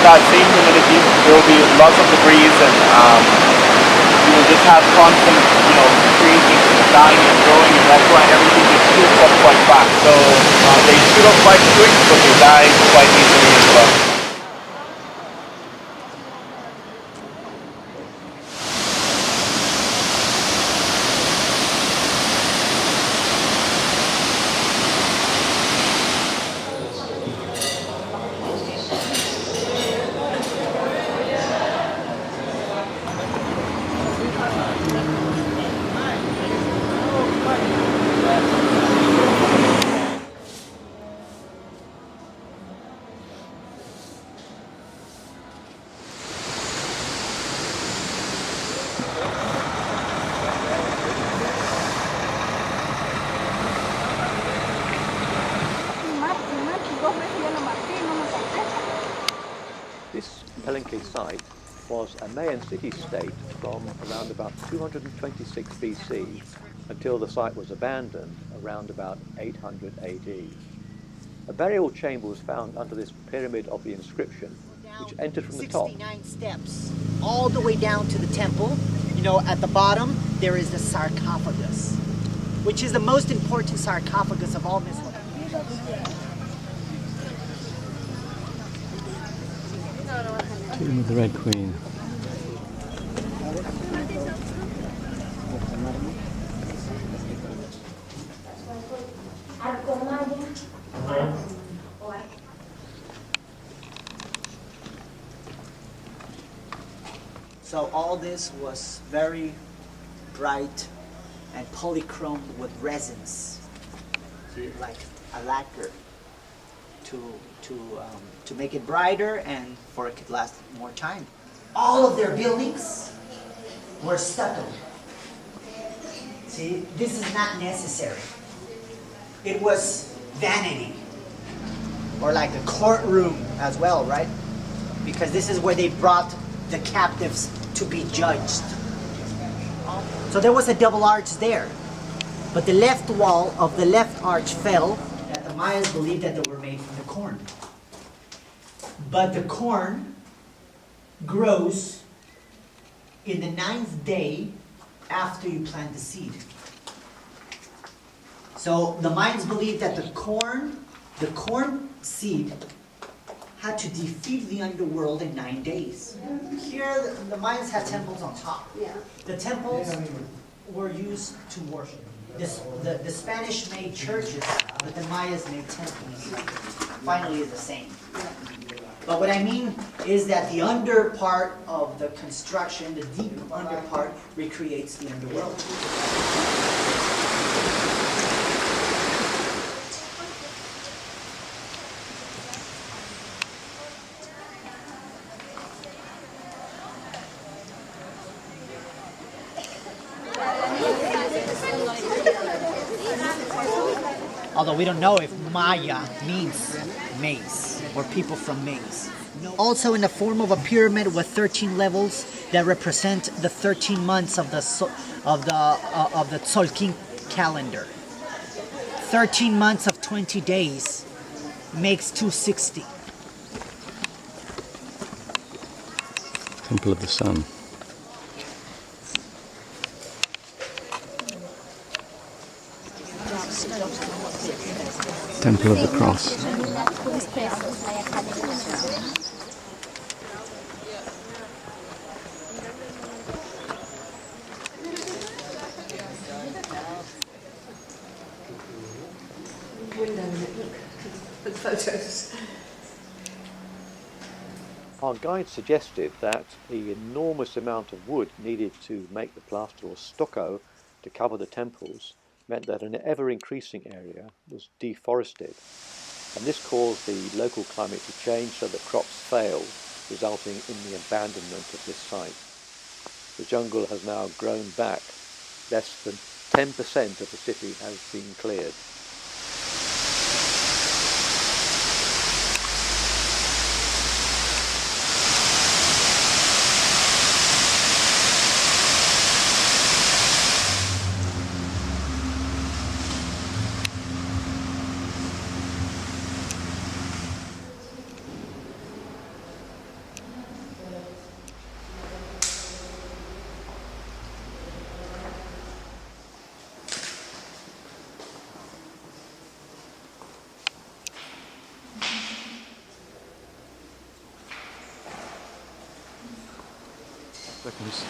that same humidity, there will be lots of debris, and you will just have constant, creating, dying and growing, and that's why everything just shoots up quite fast. So they shoot up quite quick, but they die quite easily as well. This Palenque site was a Mayan city-state from around about 226 BC until the site was abandoned around about 800 AD. A burial chamber was found under this pyramid of the inscription, which entered from the top. 69 steps, all the way down to the temple. At the bottom, there is the sarcophagus, which is the most important sarcophagus of all Muslims. Tomb of the Red Queen. So all this was very bright and polychromed with resins, like a lacquer, to make it brighter and for it could last more time. All of their buildings were stucco. See, this is not necessary. It was vanity, or like a courtroom as well, right? Because this is where they brought the captives to be judged. So there was a double arch there, but the left wall of the left arch fell. That the Mayas believed that they were made from the corn. But the corn grows in the 9th day after you plant the seed. So the Mayans believed that the corn seed had to defeat the underworld in 9 days. Here, the Mayans had temples on top. Yeah. The temples were used to worship. The Spanish made churches, but the Mayas made temples. Finally, it's the same. But what I mean is that the under part of the construction, the deep under part, recreates the underworld. Although we don't know if Maya means maize or people from maize. Also in the form of a pyramid with 13 levels that represent the 13 months of the Tzolk'in calendar. 13 months of 20 days makes 260. Temple of the Sun. Temple of the Cross. Photos. Our guide suggested that the enormous amount of wood needed to make the plaster or stucco to cover the temples meant that an ever-increasing area was deforested, and this caused the local climate to change so that crops failed, resulting in the abandonment of this site. The jungle has now grown back. Less than 10% of the city has been cleared. seconds.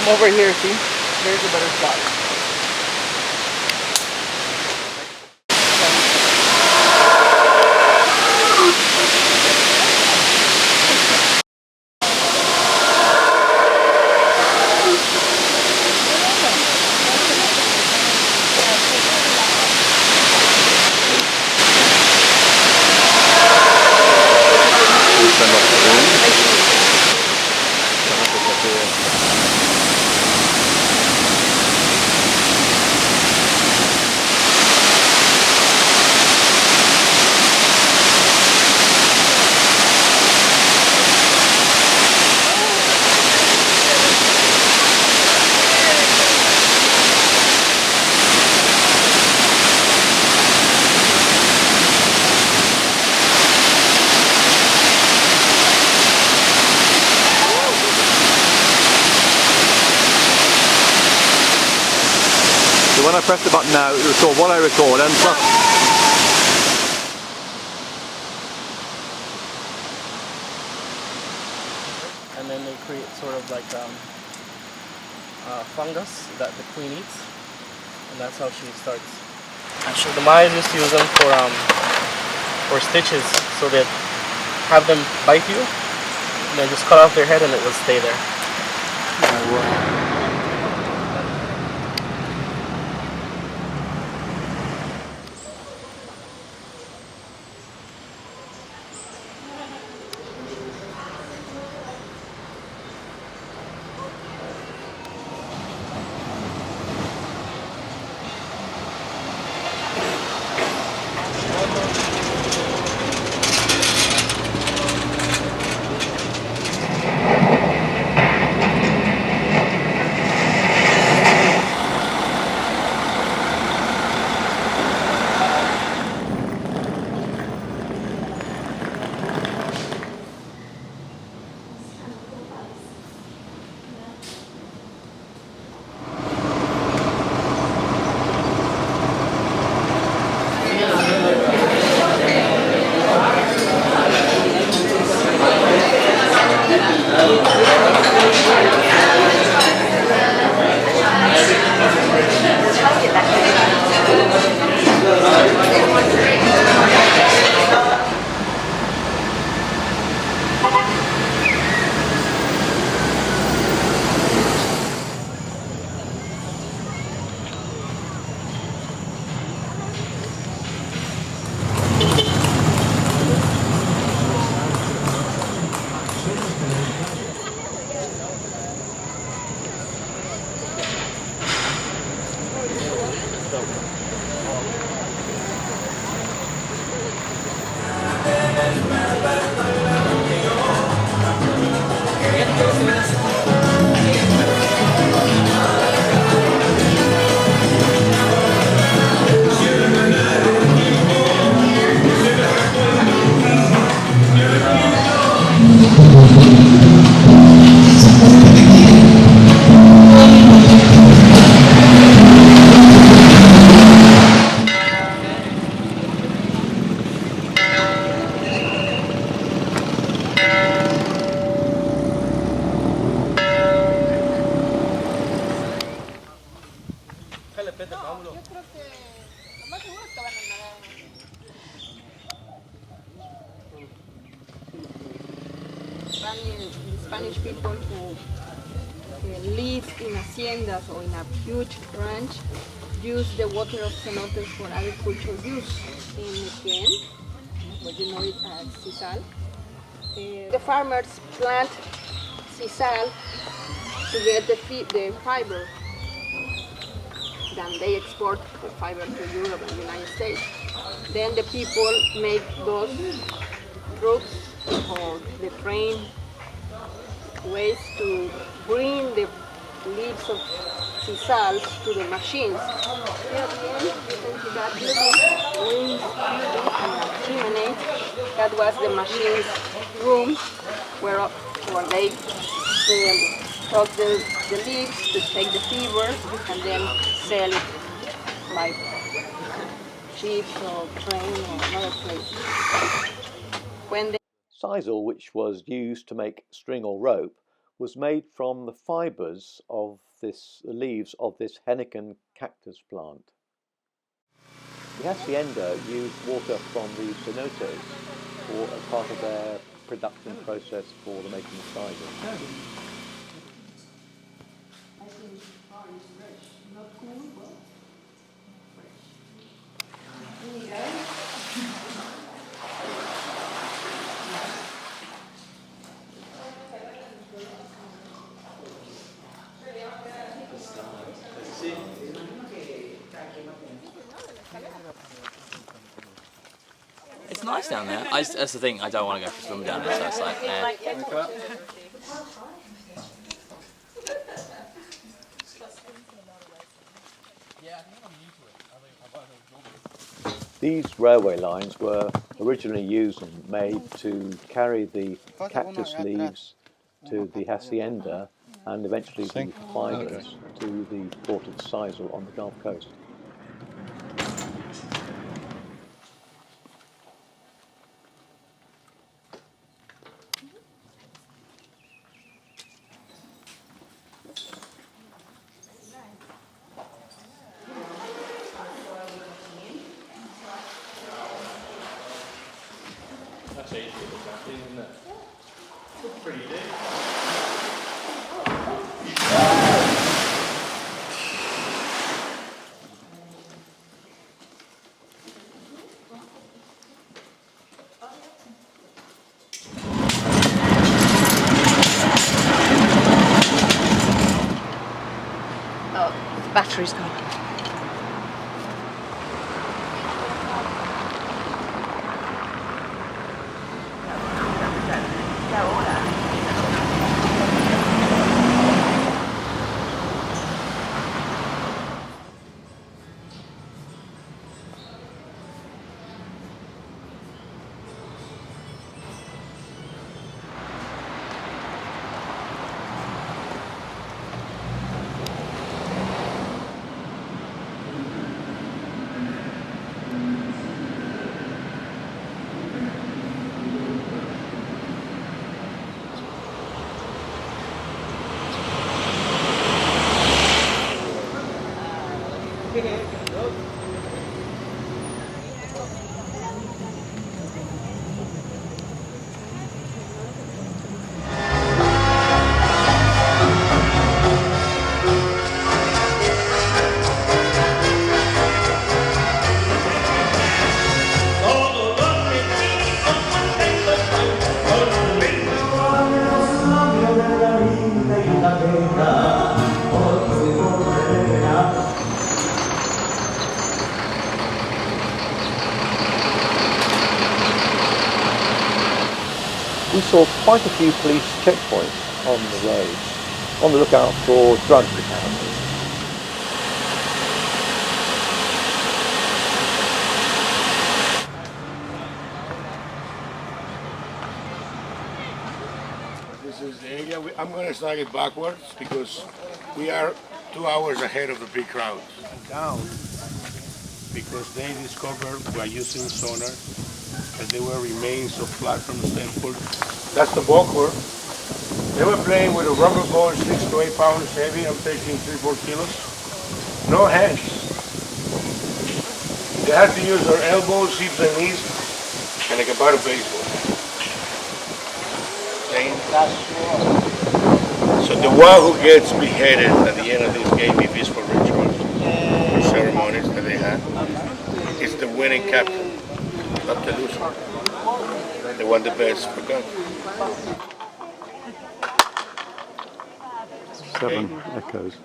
Come over here, see? Here's a better spot. When I press the button now, it will record what I record and plus. And then they create sort of like fungus that the queen eats, and that's how she starts. Actually, the Mayans used to use them for stitches, so they'd have them bite you, and then just cut off their head, and it would stay there. Spanish people who live in haciendas or in a huge ranch use the water of cenotes for agricultural use. In Henequen, what you know it as sisal, the farmers plant sisal to get the fiber then they export the fiber to Europe and the United States. Then the people make those routes or the train ways to bring the leaves of sisal to the machines. Here at the end, you can see that little wings and a chimney. That was the machine's room where they took the leaves to take the fiber and then sell it like ships or train or another place. When they Sisal, which was used to make string or rope, was made from the fibres of the leaves of this Henequen cactus plant. The hacienda used water from the cenotes for as part of their production process for the making of sisal. It's nice down there. That's the thing, I don't want to go for a swim down there, so it's like, These railway lines were originally used and made to carry the cactus leaves to the hacienda and eventually the fibres to the port of Sisal on the Gulf Coast. Battery's gone. We saw quite a few police checkpoints on the roads, on the lookout for drugs apparently. This is the area. I'm going to start it backwards because we are 2 hours ahead of the big crowd. Down because they discovered by using sonar that there were remains of platforms temple. That's the Bokor. They were playing with a rubber ball 6 to 8 pounds heavy. I'm taking 3-4 kilos. No hands. They had to use their elbows, hips and knees, and like a bat of baseball. So the one who gets beheaded at the end of this game, if it's for rituals, for ceremonies that they have, is the winning captain, not the loser. They want the best for God. 7 echoes.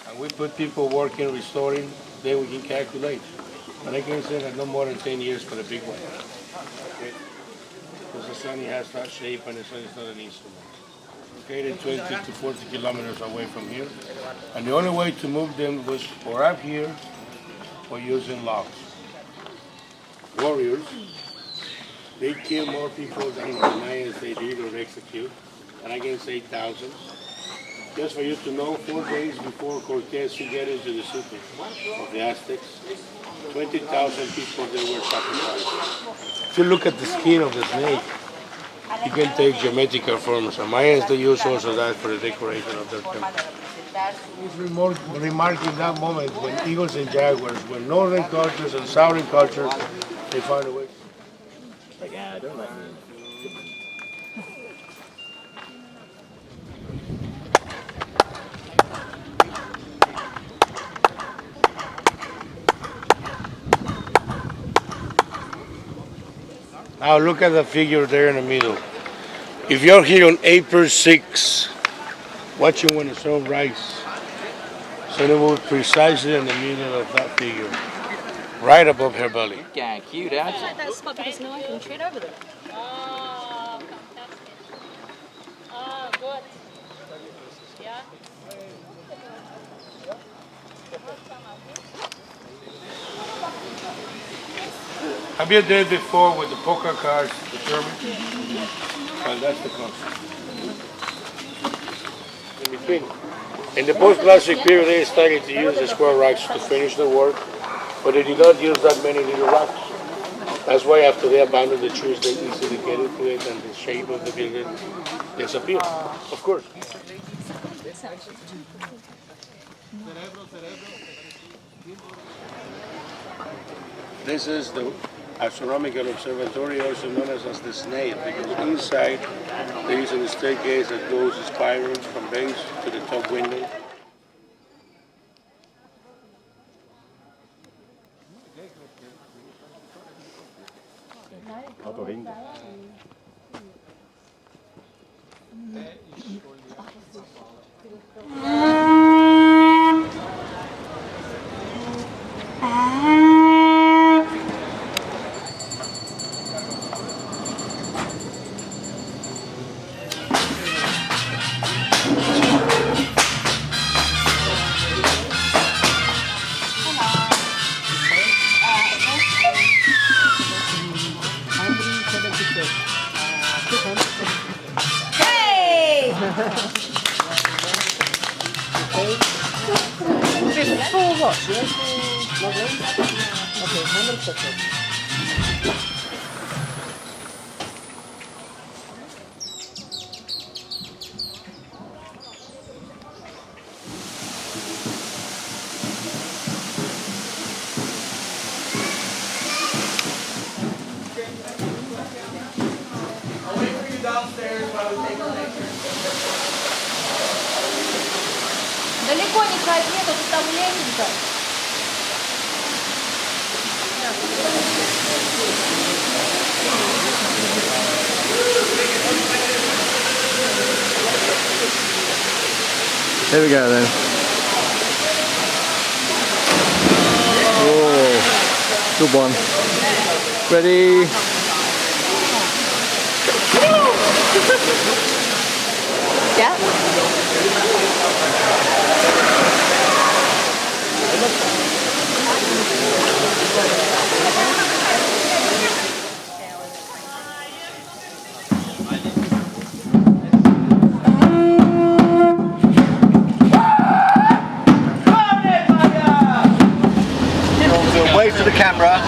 And we put people working, restoring, then we can calculate. And I can say that no more than 10 years for the big one. Okay? Because the sun has that shape and the sun is not an instrument. Located 20 to 40 kilometers away from here. And the only way to move them was or up here or using logs. Warriors, they kill more people than the Mayans they did or execute. And I can say thousands. Just for you to know, 4 days before Cortez could get into the city of the Aztecs, 20,000 people they were sacrificed. If you look at the skin of the snake, you can take geometrical forms. And Mayans, they use also that for the decoration of their temple. It's remarking that moment when eagles and jaguars, when northern cultures and southern cultures, they find a way. Like, I don't like it. Now look at the figure there in the middle. If you're here on April 6, watching when the sun rises, so it will be precisely in the middle of that figure, right above her belly. Yeah, cute, aren't you? That spot because no one can tread over there. Oh, fantastic. Oh, good. Yeah. Have you done before with the poker cards, the German? Well, that's the concept. In between. In the post-classic period, they started to use the square rocks to finish the work, but they did not use that many little rocks. That's why after they abandoned the trees, they easily get into it and the shape of the building disappeared. Of course. This is the astronomical observatory, also known as the snail, because inside there is a staircase that goes spiral from base to the top window. Далеко не ходи, тут там лестница. Here we go then. Oh, good one. Ready? Yeah. Wave to the camera.